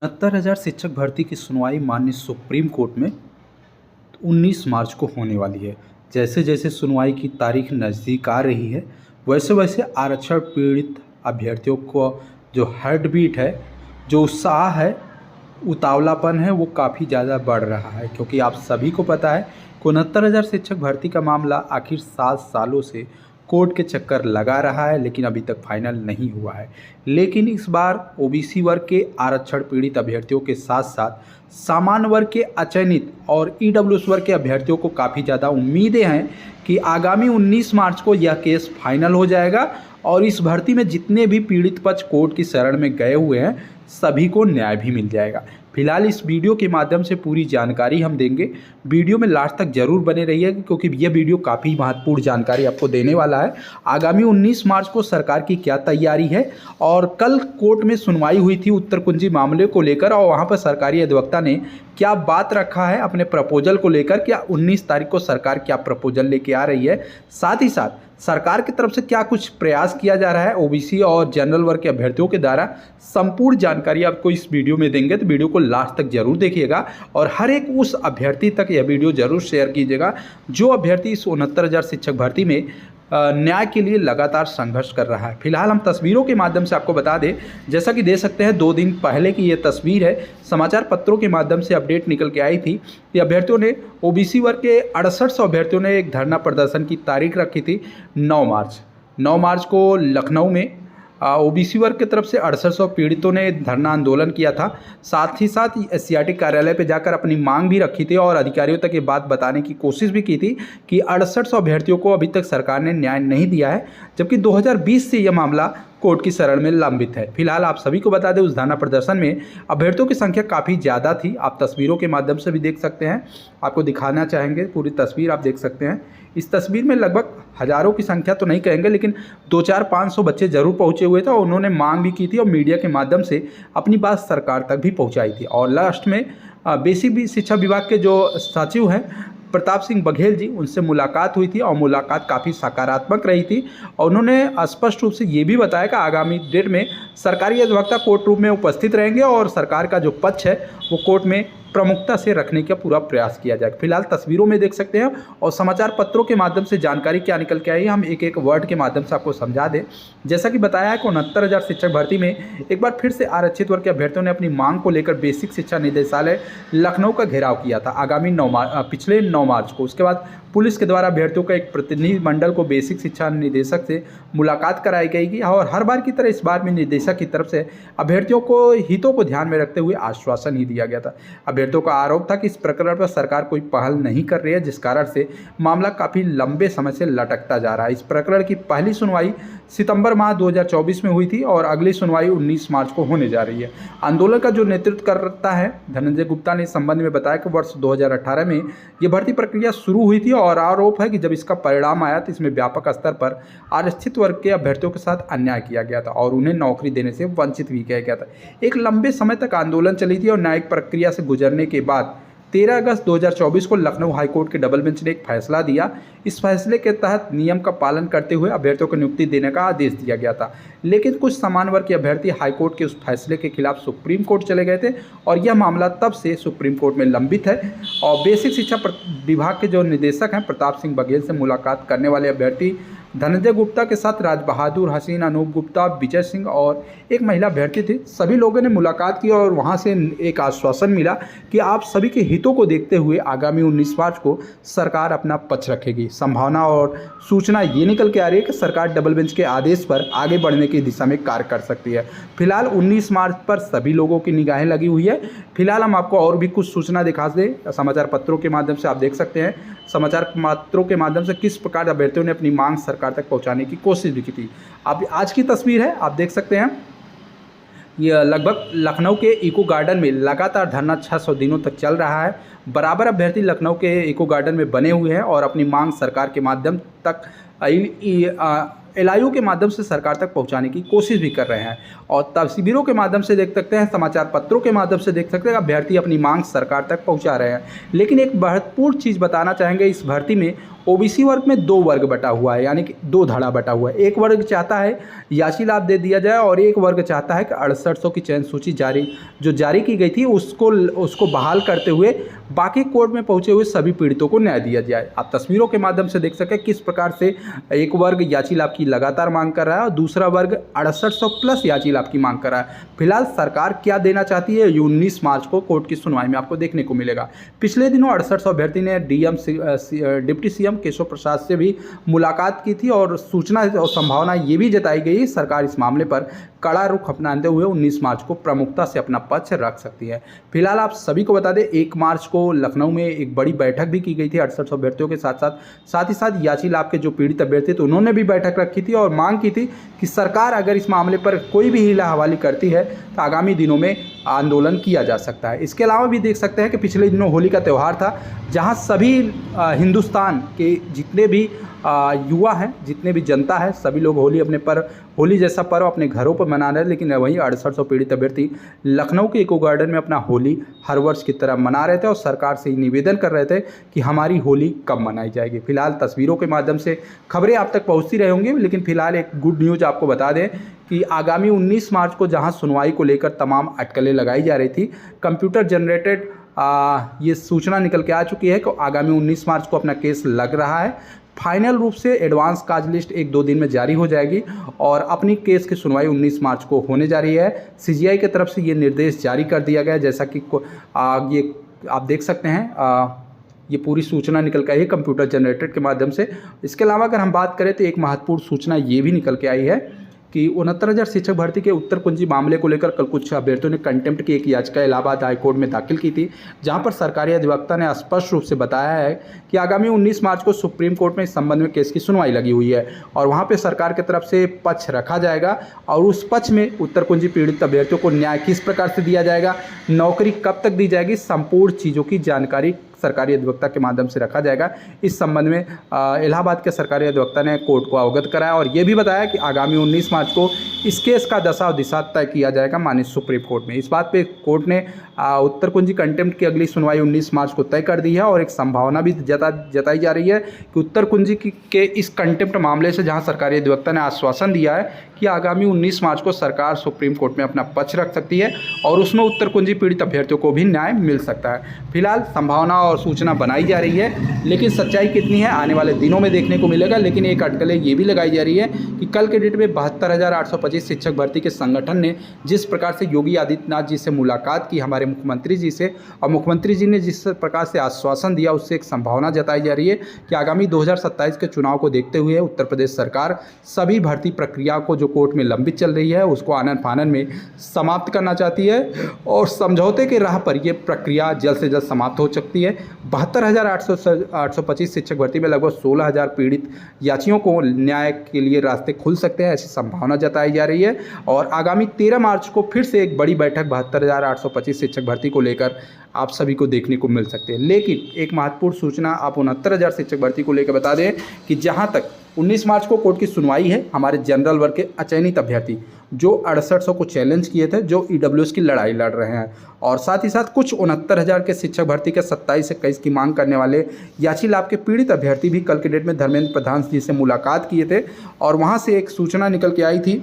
69,000 शिक्षक भर्ती की सुनवाई माननीय सुप्रीम कोर्ट में 19 मार्च को होने वाली है। जैसे जैसे सुनवाई की तारीख नज़दीक आ रही है, वैसे वैसे आरक्षण पीड़ित अभ्यर्थियों को जो हार्ट बीट है, जो उत्साह है, उतावलापन है, वो काफ़ी ज़्यादा बढ़ रहा है। क्योंकि आप सभी को पता है कि 69,000 शिक्षक भर्ती का मामला आखिर 7 सालों से कोर्ट के चक्कर लगा रहा है, लेकिन अभी तक फाइनल नहीं हुआ है। लेकिन इस बार ओबीसी वर्ग के आरक्षण पीड़ित अभ्यर्थियों के साथ साथ सामान्य वर्ग के अचयनित और ईडब्ल्यूएस वर्ग के अभ्यर्थियों को काफ़ी ज़्यादा उम्मीदें हैं कि आगामी 19 मार्च को यह केस फाइनल हो जाएगा और इस भर्ती में जितने भी पीड़ित पक्ष कोर्ट की शरण में गए हुए हैं, सभी को न्याय भी मिल जाएगा। फिलहाल इस वीडियो के माध्यम से पूरी जानकारी हम देंगे। वीडियो में लास्ट तक जरूर बने रहिए, क्योंकि यह वीडियो काफ़ी महत्वपूर्ण जानकारी आपको देने वाला है। आगामी 19 मार्च को सरकार की क्या तैयारी है, और कल कोर्ट में सुनवाई हुई थी उत्तर कुंजी मामले को लेकर, और वहां पर सरकारी अधिवक्ता ने क्या बात रखा है अपने प्रपोजल को लेकर, क्या 19 तारीख को सरकार क्या प्रपोजल लेके आ रही है, साथ ही साथ सरकार की तरफ से क्या कुछ प्रयास किया जा रहा है ओबीसी और जनरल वर्ग के अभ्यर्थियों के द्वारा, संपूर्ण जानकारी आपको इस वीडियो में देंगे। तो वीडियो को लास्ट तक जरूर देखिएगा और हर एक उस अभ्यर्थी तक यह वीडियो जरूर शेयर कीजिएगा जो अभ्यर्थी इस 69,000 शिक्षक भर्ती में न्याय के लिए लगातार संघर्ष कर रहा है। फिलहाल हम तस्वीरों के माध्यम से आपको बता दें, जैसा कि देख सकते हैं 2 दिन पहले की ये तस्वीर है। समाचार पत्रों के माध्यम से अपडेट निकल के आई थी कि अभ्यर्थियों ने, ओबीसी वर्ग के 6800 अभ्यर्थियों ने एक धरना प्रदर्शन की तारीख रखी थी 9 मार्च को लखनऊ में। ओबीसी वर्ग की तरफ से 6800 पीड़ितों ने धरना आंदोलन किया था। साथ ही साथ एससीईआरटी कार्यालय पर जाकर अपनी मांग भी रखी थी और अधिकारियों तक ये बात बताने की कोशिश भी की थी कि 6800 अभ्यर्थियों को अभी तक सरकार ने न्याय नहीं दिया है, जबकि 2020 से यह मामला कोर्ट की शरण में लंबित है। फिलहाल आप सभी को बता दें, उस धरना प्रदर्शन में अभ्यर्थियों की संख्या काफ़ी ज़्यादा थी। आप तस्वीरों के माध्यम से भी देख सकते हैं, आपको दिखाना चाहेंगे, पूरी तस्वीर आप देख सकते हैं। इस तस्वीर में लगभग हज़ारों की संख्या तो नहीं कहेंगे, लेकिन 2-4-500 बच्चे जरूर पहुंचे हुए थे और उन्होंने मांग भी की थी और मीडिया के माध्यम से अपनी बात सरकार तक भी पहुंचाई थी। और लास्ट में बेसिक शिक्षा विभाग के जो सचिव हैं प्रताप सिंह बघेल जी, उनसे मुलाकात हुई थी और मुलाकात काफ़ी सकारात्मक रही थी। और उन्होंने स्पष्ट रूप से ये भी बताया कि आगामी डेट में सरकारी अधिवक्ता कोर्ट रूम में उपस्थित रहेंगे और सरकार का जो पक्ष है वो कोर्ट में प्रमुखता से रखने का पूरा प्रयास किया जाए। फिलहाल तस्वीरों में देख सकते हैं और समाचार पत्रों के माध्यम से जानकारी क्या निकल के आई है, हम एक एक वर्ड के माध्यम से आपको समझा दें। जैसा कि बताया है कि 69,000 शिक्षक भर्ती में एक बार फिर से आरक्षित वर्ग के अभ्यर्थियों ने अपनी मांग को लेकर बेसिक शिक्षा निदेशालय लखनऊ का घेराव किया था आगामी पिछले 9 मार्च को। उसके बाद पुलिस के द्वारा अभ्यर्थियों का एक प्रतिनिधिमंडल को बेसिक शिक्षा निदेशक से मुलाकात कराई गई और हर बार की तरह इस बार भी निदेशक की तरफ से अभ्यर्थियों को हितों को ध्यान में रखते हुए आश्वासन ही दिया गया था। अभ्यर्थियों का आरोप था कि इस प्रकरण पर सरकार कोई पहल नहीं कर रही है, जिस कारण से मामला काफ़ी लंबे समय से लटकता जा रहा है। इस प्रकरण की पहली सुनवाई सितंबर माह 2024 में हुई थी और अगली सुनवाई 19 मार्च को होने जा रही है। आंदोलन का जो नेतृत्व करता है धनंजय गुप्ता ने इस संबंध में बताया कि वर्ष 2018 में ये भर्ती प्रक्रिया शुरू हुई थी और आरोप है कि जब इसका परिणाम आया तो इसमें व्यापक स्तर पर आरक्षित वर्ग के अभ्यर्थियों के साथ अन्याय किया गया था और उन्हें नौकरी देने से वंचित भी किया गया था। एक लंबे समय तक आंदोलन चली थी और न्यायिक प्रक्रिया से गुजरने के बाद 13 अगस्त 2024 को लखनऊ हाईकोर्ट के डबल बेंच ने एक फैसला दिया। इस फैसले के तहत नियम का पालन करते हुए अभ्यर्थियों को नियुक्ति देने का आदेश दिया गया था, लेकिन कुछ समान वर्ग के अभ्यर्थी हाईकोर्ट के उस फैसले के खिलाफ सुप्रीम कोर्ट चले गए थे और यह मामला तब से सुप्रीम कोर्ट में लंबित है। और बेसिक शिक्षा विभाग के जो निदेशक हैं प्रताप सिंह बघेल से मुलाकात करने वाले अभ्यर्थी धनंजय गुप्ता के साथ राज बहादुर, हसीन, अनूप गुप्ता, विजय सिंह और एक महिला अभ्यर्थी थे। सभी लोगों ने मुलाकात की और वहां से एक आश्वासन मिला कि आप सभी के हितों को देखते हुए आगामी 19 मार्च को सरकार अपना पक्ष रखेगी। संभावना और सूचना ये निकल के आ रही है कि सरकार डबल बेंच के आदेश पर आगे बढ़ने की दिशा में कार्य कर सकती है। फिलहाल 19 मार्च पर सभी लोगों की निगाहें लगी हुई है। फिलहाल हम आपको और भी कुछ सूचना दिखा दें। समाचार पत्रों के माध्यम से आप देख सकते हैं समाचार पत्रों के माध्यम से किस प्रकार अभ्यर्थियों ने अपनी मांग सरकार तक पहुंचाने की कोशिश भी की थी। अब आज की तस्वीर है, आप देख सकते हैं। यह लगभग लखनऊ के इको गार्डन में लगातार धरना 600 दिनों तक चल रहा है। बराबर अभ्यर्थी लखनऊ के इको गार्डन में बने हुए हैं और अपनी मांग सरकार के माध्यम तक एलआईयू के माध्यम से सरकार तक पहुंचाने की कोशिश भी कर रहे हैं। और तस्वीरों के माध्यम से देख सकते हैं, समाचार पत्रों के माध्यम से देख सकते हैं अभ्यर्थी अपनी मांग सरकार तक पहुंचा रहे हैं। लेकिन एक महत्वपूर्ण चीज़ बताना चाहेंगे, इस भर्ती में ओबीसी वर्ग में 2 वर्ग बटा हुआ है, यानी कि 2 धड़ा बटा हुआ है। एक वर्ग चाहता है याची लाभ दे दिया जाए और एक वर्ग चाहता है कि 6800 की चयन सूची जारी की गई थी उसको बहाल करते हुए बाकी कोर्ट में पहुंचे हुए सभी पीड़ितों को न्याय दिया जाए। आप तस्वीरों के माध्यम से देख सकें किस प्रकार से एक वर्ग याची लाभ की लगातार मांग कर रहा है और दूसरा वर्ग 6800 प्लस याची लाभ की मांग कर रहा है। फिलहाल सरकार क्या देना चाहती है ये 19 मार्च को कोर्ट की सुनवाई में आपको देखने को मिलेगा। पिछले दिनों 6800 अभ्यर्थी ने डिप्टी सीएम केशव प्रसाद से भी मुलाकात की थी और सूचना और संभावना ये भी जताई गई सरकार इस मामले पर कड़ा रुख अपनाते हुए 19 मार्च को प्रमुखता से अपना पक्ष रख सकती है। फिलहाल आप सभी को बता दें 1 मार्च को लखनऊ में एक बड़ी बैठक भी की गई थी 6800 अभ्यर्थियों के साथ ही साथ याची लाभ के जो पीड़ित अभ्यर्थी थे उन्होंने भी बैठक रखी थी और मांग की थी कि सरकार अगर इस मामले पर कोई भी हीला हवाली करती है तो आगामी दिनों में आंदोलन किया जा सकता है। इसके अलावा भी देख सकते हैं कि पिछले दिनों होली का त्यौहार था जहां सभी हिंदुस्तान के जितने भी युवा हैं, जितने भी जनता है, सभी लोग होली जैसा पर्व अपने घरों पर मना रहे हैं। लेकिन वहीं 6800 पीड़ित अभ्यर्थी लखनऊ के इको गार्डन में अपना होली हर वर्ष की तरह मना रहे थे और सरकार से निवेदन कर रहे थे कि हमारी होली कब मनाई जाएगी। फिलहाल तस्वीरों के माध्यम से खबरें आप तक पहुँचती रहेंगी, लेकिन फिलहाल एक गुड न्यूज़ आपको बता दें कि आगामी 19 मार्च को जहां सुनवाई को लेकर तमाम अटकलें लगाई जा रही थी, कंप्यूटर जनरेटेड ये सूचना निकल के आ चुकी है कि आगामी 19 मार्च को अपना केस लग रहा है। फाइनल रूप से एडवांस काज लिस्ट 1-2 दिन में जारी हो जाएगी और अपनी केस की सुनवाई 19 मार्च को होने जा रही है। सीजीआई की तरफ से ये निर्देश जारी कर दिया गया है, जैसा कि ये आप देख सकते हैं ये पूरी सूचना निकल के आई है कंप्यूटर जनरेटेड के माध्यम से। इसके अलावा अगर हम बात करें तो एक महत्वपूर्ण सूचना ये भी निकल के आई है कि 69,000 शिक्षक भर्ती के उत्तर कुंजी मामले को लेकर कल कुछ अभ्यर्थियों ने कंटेम्प्ट की एक याचिका इलाहाबाद हाईकोर्ट में दाखिल की थी, जहां पर सरकारी अधिवक्ता ने स्पष्ट रूप से बताया है कि आगामी 19 मार्च को सुप्रीम कोर्ट में इस संबंध में केस की सुनवाई लगी हुई है और वहां पे सरकार की तरफ से पक्ष रखा जाएगा और उस पक्ष में उत्तर कुंजी पीड़ित अभ्यर्थियों को न्याय किस प्रकार से दिया जाएगा, नौकरी कब तक दी जाएगी, संपूर्ण चीज़ों की जानकारी सरकारी अधिवक्ता के माध्यम से रखा जाएगा। इस संबंध में इलाहाबाद के सरकारी अधिवक्ता ने कोर्ट को अवगत कराया और ये भी बताया कि आगामी 19 मार्च को इस केस का दशा और दिशा तय किया जाएगा माननीय सुप्रीम कोर्ट में। इस बात पे कोर्ट ने उत्तर कुंजी कंटेम्प्ट की अगली सुनवाई 19 मार्च को तय कर दी है और एक संभावना भी जताई जा रही है कि उत्तर कुंजी के इस कंटेम्प्ट मामले से जहां सरकारी अधिवक्ता ने आश्वासन दिया है कि आगामी 19 मार्च को सरकार सुप्रीम कोर्ट में अपना पक्ष रख सकती है और उसमें उत्तर कुंजी पीड़ित अभ्यर्थियों को भी न्याय मिल सकता है। फिलहाल संभावना और सूचना बनाई जा रही है, लेकिन सच्चाई कितनी है आने वाले दिनों में देखने को मिलेगा। लेकिन एक अटकलें ये भी लगाई जा रही है कि कल के डेट में 72,825 शिक्षक भर्ती के संगठन ने जिस प्रकार से योगी आदित्यनाथ जी से मुलाकात की, हमारे मुख्यमंत्री जी से, और मुख्यमंत्री जी ने जिस प्रकार से आश्वासन दिया, उससे एक संभावना जताई जा रही है कि आगामी 2027 के चुनाव को देखते हुए उत्तर प्रदेश सरकार सभी भर्ती प्रक्रिया को जो कोर्ट में लंबित चल रही है उसको आनन फानन में समाप्त करना चाहती है और समझौते के राह पर यह प्रक्रिया जल्द से जल्द समाप्त हो सकती है। 72,825 शिक्षक भर्ती में लगभग 16,000 पीड़ित याचियों को न्याय के लिए रास्ते खुल सकते हैं, ऐसी संभावना जताई जा रही है। और आगामी 13 मार्च को फिर से एक बड़ी बैठक 72,825 शिक्षक भर्ती को लेकर आप सभी को देखने को मिल सकते हैं। लेकिन एक महत्वपूर्ण सूचना आप 69,000 शिक्षक भर्ती को लेकर बता दें कि जहां तक 19 मार्च को कोर्ट की सुनवाई है, हमारे जनरल वर्ग के अचयनित अभ्यर्थी जो 6800 को चैलेंज किए थे, जो ईडब्ल्यूएस की लड़ाई लड़ रहे हैं, और साथ ही साथ कुछ 69,000 के शिक्षक भर्ती के 27 से 21 की मांग करने वाले याची लाभ के पीड़ित अभ्यर्थी भी कल के डेट में धर्मेंद्र प्रधान जी से मुलाकात किए थे और वहां से एक सूचना निकल के आई थी,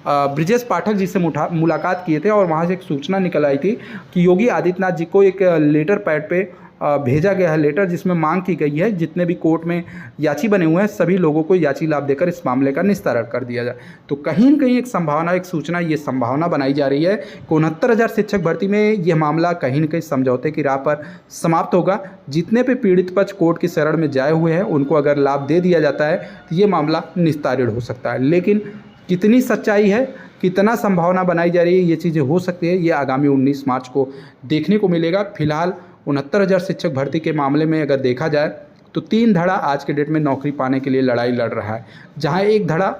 ब्रिजेश पाठक जी से मुलाकात किए थे और वहां से एक सूचना निकल आई थी कि योगी आदित्यनाथ जी को एक लेटर पैड पे भेजा गया है लेटर, जिसमें मांग की गई है जितने भी कोर्ट में याची बने हुए हैं सभी लोगों को याची लाभ देकर इस मामले का निस्तारण कर दिया जाए। तो कहीं न कहीं एक संभावना, एक सूचना, ये संभावना बनाई जा रही है कि 69,000 शिक्षक भर्ती में यह मामला कहीं न कहीं समझौते की राह पर समाप्त होगा। जितने पे पीड़ित पक्ष कोर्ट की शरण में जाए हुए हैं उनको अगर लाभ दे दिया जाता है तो ये मामला निस्तारित हो सकता है। लेकिन कितनी सच्चाई है, कितना संभावना बनाई जा रही है, ये चीज़ें हो सकती है, ये आगामी 19 मार्च को देखने को मिलेगा। फिलहाल 69,000 शिक्षक भर्ती के मामले में अगर देखा जाए तो 3 धड़ा आज के डेट में नौकरी पाने के लिए लड़ाई लड़ रहा है, जहां एक धड़ा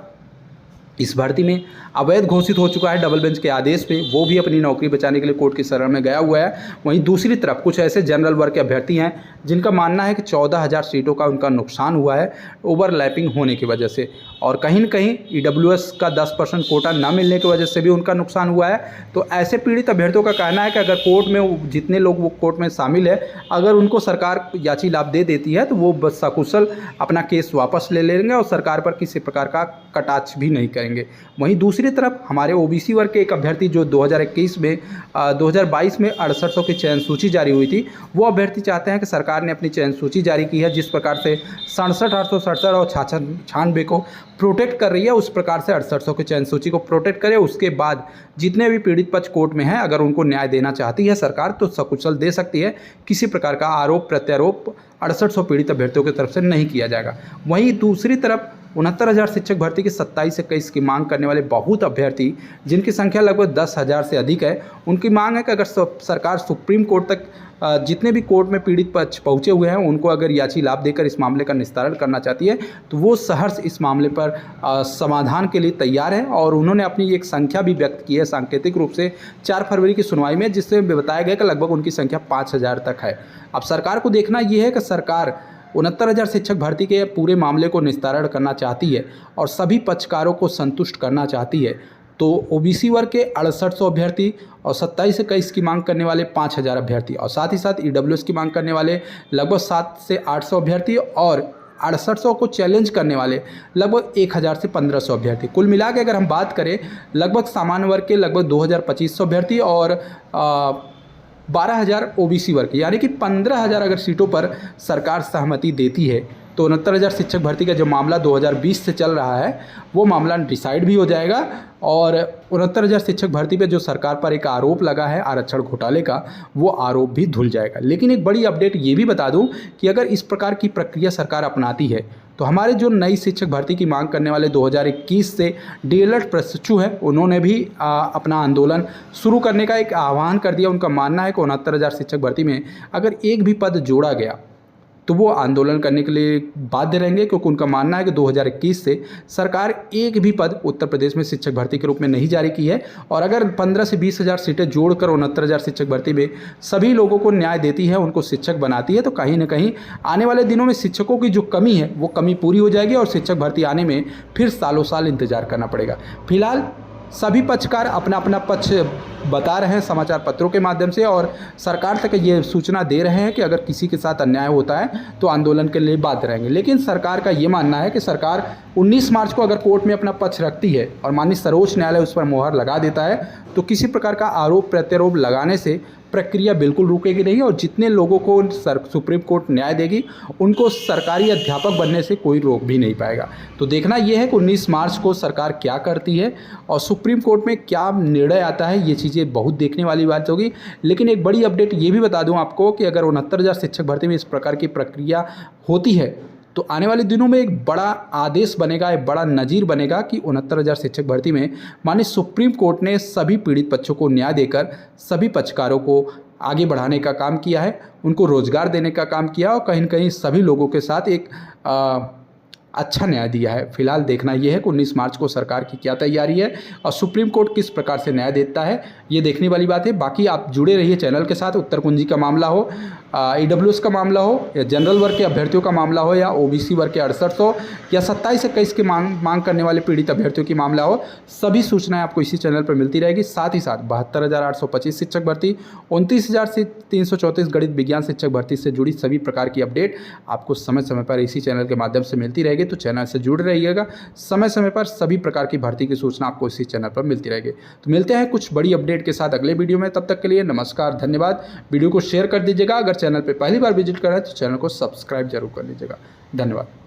इस भर्ती में अवैध घोषित हो चुका है डबल बेंच के आदेश पे, वो भी अपनी नौकरी बचाने के लिए कोर्ट की शरण में गया हुआ है। वहीं दूसरी तरफ कुछ ऐसे जनरल वर्ग के अभ्यर्थी हैं जिनका मानना है कि 14,000 सीटों का उनका नुकसान हुआ है ओवरलैपिंग होने की वजह से, और कहीं न कहीं ईडब्ल्यूएस का 10% कोटा न मिलने की वजह से भी उनका नुकसान हुआ है। तो ऐसे पीड़ित अभ्यर्थियों का कहना है कि अगर कोर्ट में जितने लोग वो कोर्ट में शामिल है, अगर उनको सरकार याची लाभ दे देती है तो वो सकुशल अपना केस वापस ले लेंगे और सरकार पर किसी प्रकार का कटाक्ष भी नहीं करेंगे। वहीं दूसरी तरफ हमारे ओबीसी वर्ग के एक अभ्यर्थी जो 2021 में 2022 में 6800 की चयन सूची जारी हुई थी, वो अभ्यर्थी चाहते हैं कि सरकार ने अपनी चयन सूची जारी की है, जिस प्रकार से 67,867 और 96 को प्रोटेक्ट कर रही है, उस प्रकार से 6800 की चयन सूची को प्रोटेक्ट करे। उसके बाद जितने भी पीड़ित पक्ष कोर्ट में हैं, अगर उनको न्याय देना चाहती है सरकार तो सकुशल दे सकती है। किसी प्रकार का आरोप प्रत्यारोप 6800 पीड़ित अभ्यर्थियों की तरफ से नहीं किया जाएगा। वहीं दूसरी तरफ 69,000 शिक्षक भर्ती की 27 से 21 की मांग करने वाले बहुत अभ्यर्थी, जिनकी संख्या लगभग 10,000 से अधिक है, उनकी मांग है कि अगर सरकार सुप्रीम कोर्ट तक जितने भी कोर्ट में पीड़ित पक्ष पहुंचे हुए हैं उनको अगर याची लाभ देकर इस मामले का निस्तारण करना चाहती है तो वो सहर्ष इस मामले पर समाधान के लिए तैयार है। और उन्होंने अपनी एक संख्या भी व्यक्त की है सांकेतिक रूप से 4 फरवरी की सुनवाई में, जिससे बताया गया कि लगभग उनकी संख्या 5,000 तक है। अब सरकार को देखना ये है कि सरकार 69,000 शिक्षक भर्ती के पूरे मामले को निस्तारण करना चाहती है और सभी पक्षकारों को संतुष्ट करना चाहती है। तो ओबीसी वर्ग के 6800 अभ्यर्थी और 27 से 21 की मांग करने वाले 5,000 अभ्यर्थी और साथ ही साथ ईडब्ल्यूएस की मांग करने वाले लगभग 7 से 800 अभ्यर्थी और 6800 को चैलेंज करने वाले लगभग 1,000 से 1,500 अभ्यर्थी, कुल मिला के अगर हम बात करें लगभग सामान्य वर्ग के लगभग 2,2500 अभ्यर्थी और 12,000 ओबीसी वर्ग, यानी कि 15,000 अगर सीटों पर सरकार सहमति देती है तो 69,000 शिक्षक भर्ती का जो मामला 2020 से चल रहा है वो मामला डिसाइड भी हो जाएगा और 69,000 शिक्षक भर्ती पे जो सरकार पर एक आरोप लगा है आरक्षण घोटाले का, वो आरोप भी धुल जाएगा। लेकिन एक बड़ी अपडेट ये भी बता दूं कि अगर इस प्रकार की प्रक्रिया सरकार अपनाती है तो हमारे जो नई शिक्षक भर्ती की मांग करने वाले 2021 से डीएलएड प्रशिक्षु हैं, उन्होंने भी अपना आंदोलन शुरू करने का एक आह्वान कर दिया। उनका मानना है कि 69,000 शिक्षक भर्ती में अगर एक भी पद जोड़ा गया तो वो आंदोलन करने के लिए बाध्य रहेंगे, क्योंकि उनका मानना है कि 2021 से सरकार एक भी पद उत्तर प्रदेश में शिक्षक भर्ती के रूप में नहीं जारी की है और अगर 15 से 20,000 सीटें जोड़कर 69,000 शिक्षक भर्ती में सभी लोगों को न्याय देती है, उनको शिक्षक बनाती है, तो कहीं ना कहीं आने वाले दिनों में शिक्षकों की जो कमी है वो कमी पूरी हो जाएगी और शिक्षक भर्ती आने में फिर सालों साल इंतजार करना पड़ेगा। फिलहाल सभी पक्षकार अपना अपना पक्ष बता रहे हैं समाचार पत्रों के माध्यम से और सरकार तक ये सूचना दे रहे हैं कि अगर किसी के साथ अन्याय होता है तो आंदोलन के लिए बाध्य रहेंगे। लेकिन सरकार का ये मानना है कि सरकार 19 मार्च को अगर कोर्ट में अपना पक्ष रखती है और माननीय सर्वोच्च न्यायालय उस पर मोहर लगा देता है तो किसी प्रकार का आरोप प्रत्यारोप लगाने से प्रक्रिया बिल्कुल रुकेगी नहीं और जितने लोगों को सुप्रीम कोर्ट न्याय देगी उनको सरकारी अध्यापक बनने से कोई रोक भी नहीं पाएगा। तो देखना यह है कि 19 मार्च को सरकार क्या करती है और सुप्रीम कोर्ट में क्या निर्णय आता है, ये चीज़ें बहुत देखने वाली बात होगी। लेकिन एक बड़ी अपडेट ये भी बता दूं आपको कि अगर 69,000 शिक्षक भर्ती में इस प्रकार की प्रक्रिया होती है तो आने वाले दिनों में एक बड़ा आदेश बनेगा, एक बड़ा नज़ीर बनेगा कि 69,000 शिक्षक भर्ती में माननीय सुप्रीम कोर्ट ने सभी पीड़ित पक्षों को न्याय देकर सभी पक्षकारों को आगे बढ़ाने का काम किया है, उनको रोजगार देने का काम किया और कहीं न कहीं सभी लोगों के साथ एक अच्छा न्याय दिया है। फिलहाल देखना यह है कि 19 मार्च को सरकार की क्या तैयारी है और सुप्रीम कोर्ट किस प्रकार से न्याय देता है, ये देखने वाली बात है। बाकी आप जुड़े रहिए चैनल के साथ। उत्तर कुंजी का मामला हो, ईडब्ल्यूएस का मामला हो या जनरल वर्ग के अभ्यर्थियों का मामला हो या ओबीसी वर्ग के 6800 या 27 से 21 की मांग करने वाले पीड़ित अभ्यर्थियों की मामला हो, सभी सूचनाएं आपको इसी चैनल पर मिलती रहेगी। साथ ही साथ 72,825 शिक्षक भर्ती, 29,334 गणित विज्ञान शिक्षक भर्ती से जुड़ी सभी प्रकार की अपडेट आपको समय समय पर इसी चैनल के माध्यम से मिलती रहेगी। तो चैनल से जुड़ रहिएगा, समय समय पर सभी प्रकार की भर्ती की सूचना आपको इसी चैनल पर मिलती रहेगी। तो मिलते हैं कुछ बड़ी अपडेट के साथ अगले वीडियो में, तब तक के लिए नमस्कार, धन्यवाद। वीडियो को शेयर कर दीजिएगा, अगर चैनल पर पहली बार विजिट कर रहे हैं तो चैनल को सब्सक्राइब जरूर कर लीजिएगा। धन्यवाद।